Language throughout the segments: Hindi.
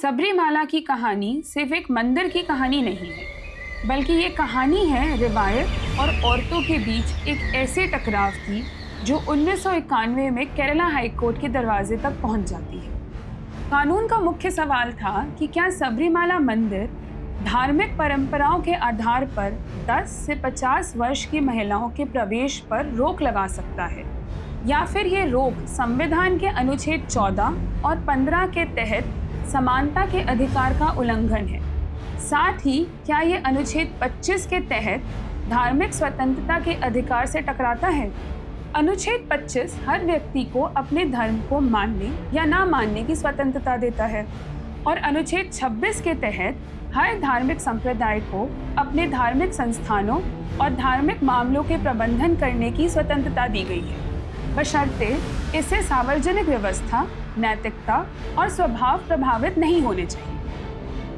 सबरीमाला की कहानी सिर्फ एक मंदिर की कहानी नहीं है, बल्कि ये कहानी है रिवायत और औरतों के बीच एक ऐसे टकराव की जो 1991 में केरला हाई कोर्ट के दरवाजे तक पहुंच जाती है। कानून का मुख्य सवाल था कि क्या सबरीमाला मंदिर धार्मिक परंपराओं के आधार पर 10 से 50 वर्ष की महिलाओं के प्रवेश पर रोक लगा सकता है, या फिर ये रोक संविधान के अनुच्छेद 14 और 15 के तहत समानता के अधिकार का उल्लंघन है। साथ ही क्या ये अनुच्छेद 25 के तहत धार्मिक स्वतंत्रता के अधिकार से टकराता है। अनुच्छेद 25 हर व्यक्ति को अपने धर्म को मानने या ना मानने की स्वतंत्रता देता है और अनुच्छेद 26 के तहत हर धार्मिक संप्रदाय को अपने धार्मिक संस्थानों और धार्मिक मामलों के प्रबंधन करने की स्वतंत्रता दी गई है, बशर्ते इससे सार्वजनिक व्यवस्था, नैतिकता और स्वभाव प्रभावित नहीं होने चाहिए।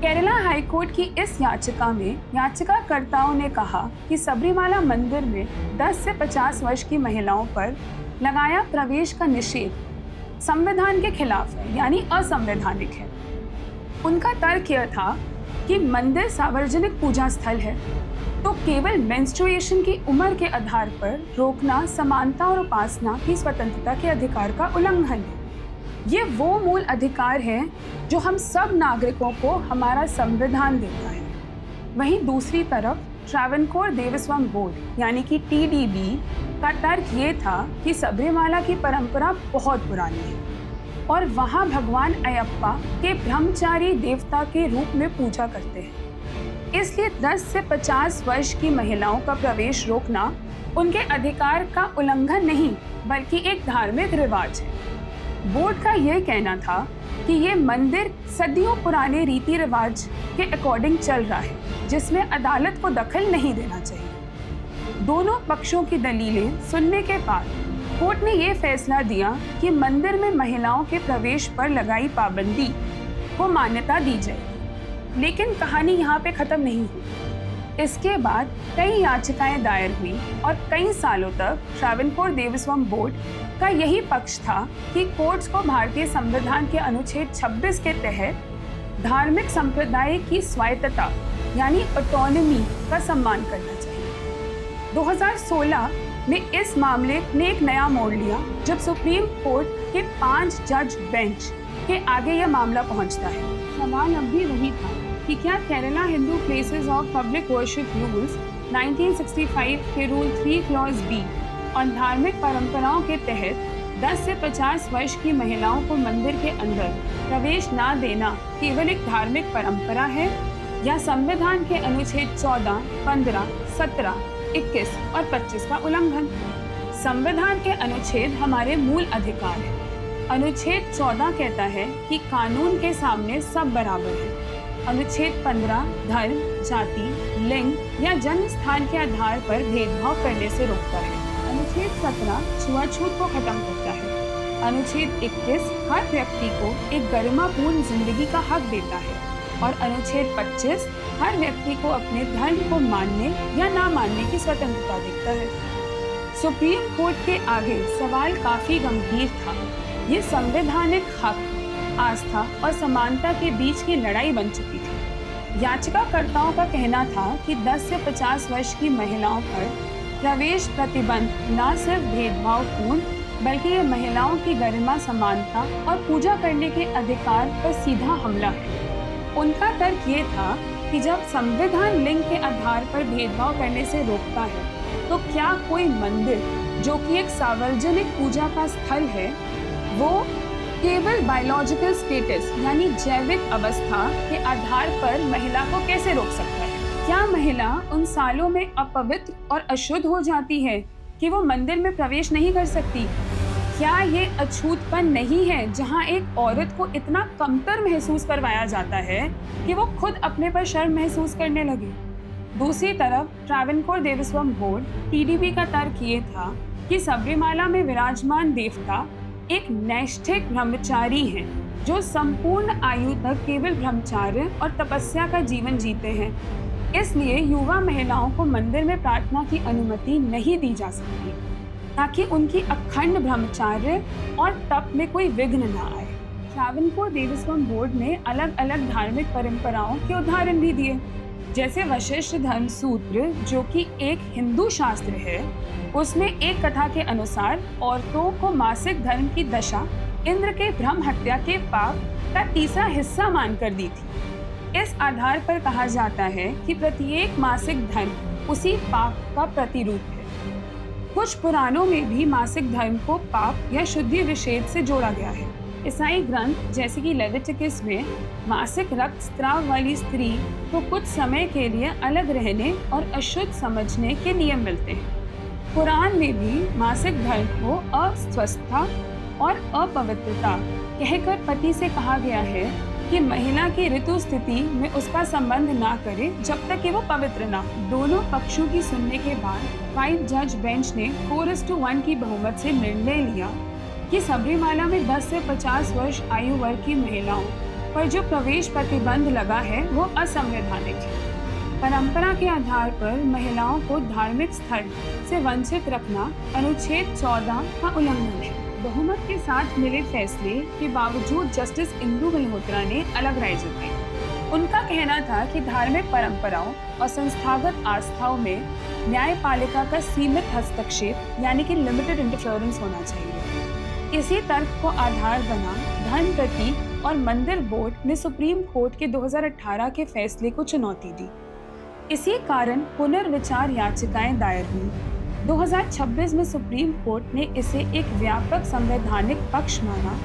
केरला हाई कोर्ट की इस याचिका में याचिकाकर्ताओं ने कहा कि सबरीमाला मंदिर में 10 से 50 वर्ष की महिलाओं पर लगाया प्रवेश का निषेध संविधान के खिलाफ है, यानी असंवैधानिक है। उनका तर्क यह था कि मंदिर सार्वजनिक पूजा स्थल है, तो केवल मेंस्ट्रुएशन की उम्र के आधार पर रोकना समानता और उपासना की स्वतंत्रता के अधिकार का उल्लंघन है। ये वो मूल अधिकार है जो हम सब नागरिकों को हमारा संविधान देता है। वहीं दूसरी तरफ ट्रावनकोर देवस्थान बोर्ड यानी कि TDB का तर्क ये था कि सबरीमाला की परंपरा बहुत पुरानी है और वहाँ भगवान अयप्पा के ब्रह्मचारी देवता के रूप में पूजा करते हैं। इसलिए 10 से 50 वर्ष की महिलाओं का प्रवेश रोकना उनके अधिकार का उल्लंघन नहीं, बल्कि एक धार्मिक रिवाज है। बोर्ड का यह कहना था कि ये मंदिर सदियों पुराने रीति रिवाज के अकॉर्डिंग चल रहा है, जिसमें अदालत को दखल नहीं देना चाहिए। दोनों पक्षों की दलीलें सुनने के बाद कोर्ट ने यह फैसला दिया कि मंदिर में महिलाओं के प्रवेश पर लगाई पाबंदी को मान्यता दी जाएगी। लेकिन कहानी यहाँ पे खत्म नहीं हुई। इसके बाद कई याचिकाएं दायर हुई और कई सालों तक ट्रावनकोर देवस्थान बोर्ड का यही पक्ष था कि कोर्ट्स को भारतीय संविधान के अनुच्छेद 26 के तहत धार्मिक संप्रदाय की स्वायत्तता यानी ऑटोनॉमी का सम्मान करना चाहिए। 2016 में इस मामले ने एक नया मोड़ लिया जब सुप्रीम कोर्ट के 5 जज बेंच के आगे यह मामला पहुंचता है। सवाल अब भी वही था कि क्या Kerala Hindu places of public worship rules 1965 के रूल 3 क्लॉज B और धार्मिक परंपराओं के तहत 10 से 50 वर्ष की महिलाओं को मंदिर के अंदर प्रवेश ना देना केवल एक धार्मिक परंपरा है, या संविधान के अनुच्छेद 14, 15, 17, 21 और 25 का उल्लंघन। संविधान के अनुच्छेद हमारे मूल अधिकार है। अनुच्छेद 14 कहता है कि कानून के सामने सब बराबर है। अनुच्छेद 15 धर्म, जाति, लिंग या जन्म स्थान के आधार पर भेदभाव करने से रोकता है। अनुच्छेद 17 छुआछूत को खत्म करता है। अनुच्छेद 21 हर व्यक्ति को एक गरिमापूर्ण जिंदगी का हक देता है और अनुच्छेद 25 हर व्यक्ति को अपने धर्म को मानने या ना मानने की स्वतंत्रता देता है। सुप्रीम कोर्ट के आगे सवाल काफी गंभीर था। ये संवैधानिक हक, आस्था और समानता के बीच की लड़ाई बन चुकी थी। याचिकाकर्ताओं का कहना था कि 10 से 50 वर्ष की महिलाओं पर प्रवेश प्रतिबंध न सिर्फ भेदभावपूर्ण, बल्कि ये महिलाओं की गरिमा, समानता और पूजा करने के अधिकार पर सीधा हमला है। उनका तर्क ये था कि जब संविधान लिंग के आधार पर भेदभाव करने से रोकता है, तो क्या कोई मंदिर जो कि एक सार्वजनिक पूजा का स्थल है, वो केवल बायोलॉजिकल स्टेटस यानी जैविक अवस्था के आधार पर महिला को कैसे रोक सकता है? क्या महिला उन सालों में अपवित्र और अशुद्ध हो जाती है कि वो मंदिर में प्रवेश नहीं कर सकती? क्या ये अछूतपन नहीं है जहाँ एक औरत को इतना कमतर महसूस करवाया जाता है कि वो खुद अपने पर शर्म महसूस करने लगे? दूसरी तरफ ट्रावनकोर देवस्थान बोर्ड TDB का तर्क ये था कि सबरीमाला में विराजमान देवता एक नैष्ठिक ब्रह्मचारी हैं जो संपूर्ण आयु तक केवल ब्रह्मचर्य और तपस्या का जीवन जीते हैं। इसलिए युवा महिलाओं को मंदिर में प्रार्थना की अनुमति नहीं दी जा सकती, ताकि उनकी अखंड ब्रह्मचर्य और तप में कोई विघ्न न आए। ट्रावनकोर देवस्थान बोर्ड ने अलग अलग धार्मिक परंपराओं के उदाहरण भी दिए। जैसे वशिष्ठ धर्म सूत्र, जो कि एक हिंदू शास्त्र है, उसमें एक कथा के अनुसार औरतों को मासिक धर्म की दशा इंद्र के ब्रह्म हत्या के पाप का तीसरा हिस्सा मानकर दी थी। इस आधार पर कहा जाता है कि प्रत्येक मासिक धर्म उसी पाप का प्रतिरूप है। कुछ पुराणों में भी मासिक धर्म को पाप या शुद्धि विच्छेद से जोड़ा गया है। ईसाई ग्रंथ जैसे कि लेविटिकस में मासिक रक्तस्राव वाली स्त्री को कुछ समय के लिए अलग रहने और अशुद्ध समझने के नियम मिलते हैं। कुरान में भी मासिक धर्म को अस्वस्थता और अपवित्रता कहकर पति से कहा गया है कि महिला की ऋतु स्थिति में उसका संबंध ना करे जब तक कि वो पवित्र ना हो। दोनों पक्षों की सुनने के बाद 5 जज बेंच ने 4:1 की बहुमत से निर्णय लिया कि सबरीमाला में 10 से 50 वर्ष आयु वर्ग की महिलाओं पर जो प्रवेश प्रतिबंध लगा है वो असंवैधानिक है। परंपरा के आधार पर महिलाओं को धार्मिक स्थल से वंचित रखना अनुच्छेद 14 का उल्लंघन है। बहुमत के साथ मिले फैसले के बावजूद जस्टिस इंदु मल्होत्रा ने अलग राय जताई। उनका कहना था कि धार्मिक परंपराओं और संस्थागत आस्थाओं में न्यायपालिका का सीमित हस्तक्षेप यानी कि लिमिटेड इंटरफेरेंस होना चाहिए। इसी तर्क को आधार बना धर्म प्रतीक और मंदिर बोर्ड ने सुप्रीम कोर्ट के 2018 के फैसले को चुनौती दी। इसी कारण पुनर्विचार याचिकाएं दायर हुई। 2026 में सुप्रीम कोर्ट ने इसे एक व्यापक संवैधानिक पक्ष माना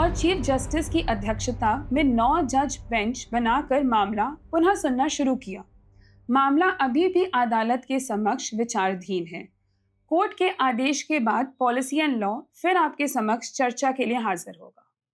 और चीफ जस्टिस की अध्यक्षता में 9 जज बेंच बनाकर मामला पुनः सुनना शुरू किया। मामला अभी भी अदालत के समक्ष विचाराधीन है। कोर्ट के आदेश के बाद पॉलिसी एंड लॉ फिर आपके समक्ष चर्चा के लिए हाजिर होगा।